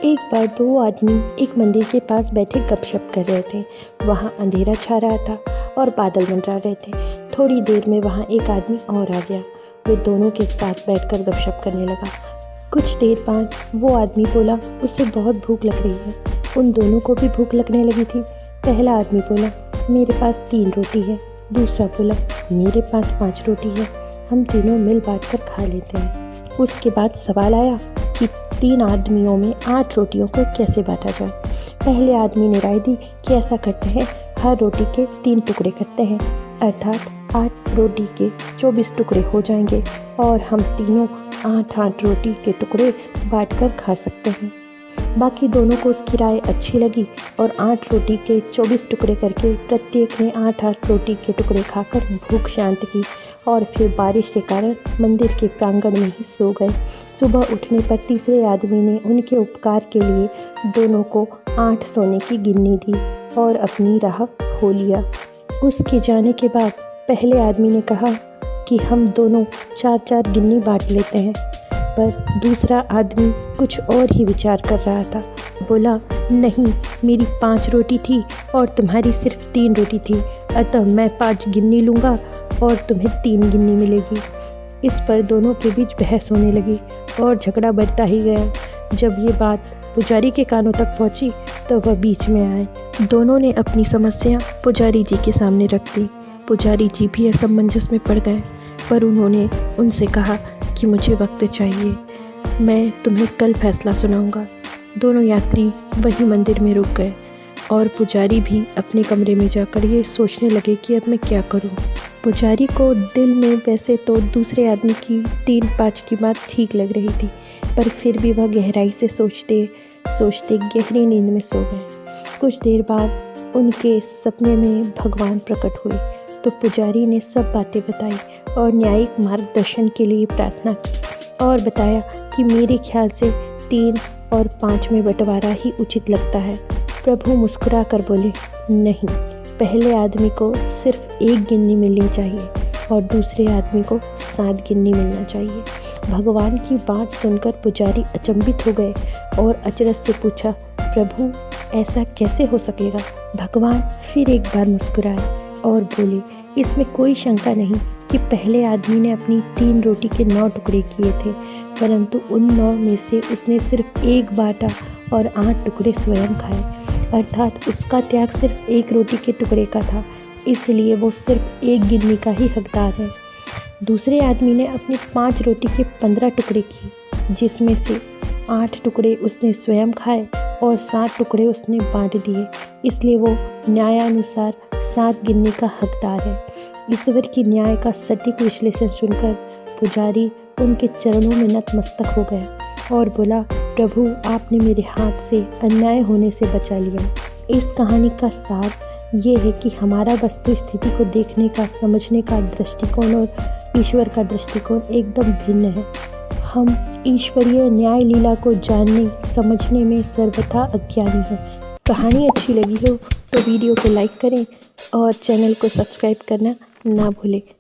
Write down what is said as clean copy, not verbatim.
एक बार दो आदमी एक मंदिर के पास बैठे गपशप कर रहे थे। वहाँ अंधेरा छा रहा था और बादल मंडरा रहे थे। थोड़ी देर में वहाँ एक आदमी और आ गया। वे दोनों के साथ बैठकर गपशप करने लगा। कुछ देर बाद वो आदमी बोला, उसे बहुत भूख लग रही है। उन दोनों को भी भूख लगने लगी थी। पहला आदमी बोला, मेरे पास 3 रोटी है। दूसरा बोला, मेरे पास 5 रोटी है। हम तीनों मिल बांट कर खा लेते हैं। उसके बाद सवाल आया कि 3 आदमियों में 8 रोटियों को कैसे बांटा जाए। पहले आदमी ने राय दी कि ऐसा करते हैं, हर रोटी के 3 टुकड़े करते हैं, अर्थात 8 रोटी के 24 टुकड़े हो जाएंगे और हम तीनों 8-8 रोटी के टुकड़े बांटकर खा सकते हैं। बाकी दोनों को उसकी राय अच्छी लगी और 8 रोटी के 24 टुकड़े करके प्रत्येक ने 8-8 रोटी के टुकड़े खाकर भूख शांत की और फिर बारिश के कारण मंदिर के प्रांगण में ही सो गए। सुबह उठने पर तीसरे आदमी ने उनके उपकार के लिए दोनों को 8 सोने की गिन्नी दी और अपनी राह हो लिया। उसके जाने के बाद पहले आदमी ने कहा कि हम दोनों 4-4 गिन्नी बांट लेते हैं, पर दूसरा आदमी कुछ और ही विचार कर रहा था। बोला, नहीं, मेरी 5 रोटी थी और तुम्हारी सिर्फ 3 रोटी थी, अतः मैं 5 गिन्नी लूँगा और तुम्हें 3 गिन्नी मिलेगी। इस पर दोनों के बीच बहस होने लगी और झगड़ा बढ़ता ही गया। जब ये बात पुजारी के कानों तक पहुंची तो वह बीच में आए। दोनों ने अपनी समस्या पुजारी जी के सामने रख दी। पुजारी जी भी असमंजस में पड़ गए, पर उन्होंने उनसे कहा कि मुझे वक्त चाहिए, मैं तुम्हें कल फैसला सुनाऊंगा। दोनों यात्री वही मंदिर में रुक गए और पुजारी भी अपने कमरे में जाकर ये सोचने लगे कि अब मैं क्या करूं। पुजारी को दिल में वैसे तो दूसरे आदमी की 3-5 की बात ठीक लग रही थी, पर फिर भी वह गहराई से सोचते सोचते गहरी नींद में सो गए। कुछ देर बाद उनके सपने में भगवान प्रकट हुए तो पुजारी ने सब बातें बताई और न्यायिक मार्गदर्शन के लिए प्रार्थना की और बताया कि मेरे ख्याल से 3 और 5 में बंटवारा ही उचित लगता है। प्रभु मुस्कुरा कर बोले, नहीं, पहले आदमी को सिर्फ 1 गिन्नी मिलनी चाहिए और दूसरे आदमी को 7 गिन्नी मिलना चाहिए। भगवान की बात सुनकर पुजारी अचंभित हो गए और अचरज से पूछा, प्रभु, ऐसा कैसे हो सकेगा? भगवान फिर एक बार मुस्कुराए और बोले, इसमें कोई शंका नहीं कि पहले आदमी ने अपनी 3 रोटी के 9 टुकड़े किए थे, परंतु उन 9 में से उसने सिर्फ 1 बांटा और 8 टुकड़े स्वयं खाए, अर्थात उसका त्याग सिर्फ 1 रोटी के टुकड़े का था, इसलिए वो सिर्फ 1 गिन्नी का ही हकदार है। दूसरे आदमी ने अपनी 5 रोटी के 15 टुकड़े किए, जिसमें से 8 टुकड़े उसने स्वयं खाए और 7 टुकड़े उसने बांट दिए, इसलिए वो न्यायानुसार 7 गिन्नी का हकदार है। ईश्वर की न्याय का सटीक विश्लेषण सुनकर पुजारी उनके चरणों में नतमस्तक हो गया और बोला, प्रभु, आपने मेरे हाथ से अन्याय होने से बचा लिया। इस कहानी का सार ये है कि हमारा वस्तु स्थिति को देखने का, समझने का दृष्टिकोण और ईश्वर का दृष्टिकोण एकदम भिन्न है। हम ईश्वरीय न्याय लीला को जानने समझने में सर्वथा अज्ञानी हैं। कहानी अच्छी लगी हो तो वीडियो को लाइक करें और चैनल को सब्सक्राइब करना ना भूलें।